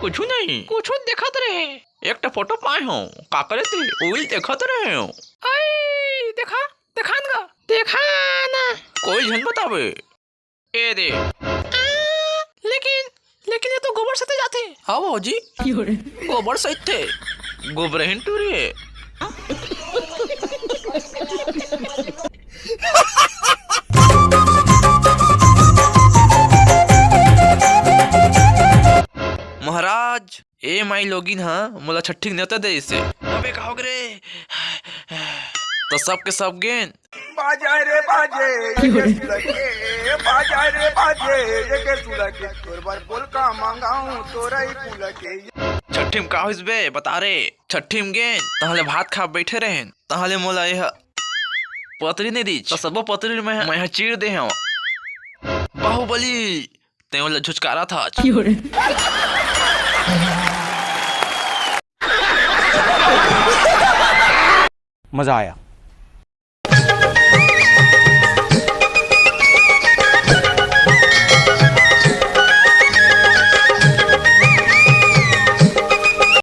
कुछ नहीं, कुछ देखत रहे। एक फोटो पाए हो का करे थे ओइल देखत रहे हो। आई देखा देखा ना कोई झन बतावे ए दे। लेकिन ये तो गोबर से जाते। हाँ भौजी गोबर सहित थे गोबर टूरी। महाराज ए माई लोगिन हाँ मोला छठी न्योता दे इसे। अबे कहो रे तो सबके सब गेन बाजा रे बाजे ये सुलके बाजा रे बाजे ये सुलके तोर बार बोल का मांगाऊं तोरा ही पुलके। छठी में का होइस बे बता रे। छठी में गेन तहले भात खा बैठे रहें तहले मोला यह पतरी नहीं दी तो सबो पतरी में मैं चीर दे हूं। बाहुबली ते मोला झुचकारा था। मजा आया।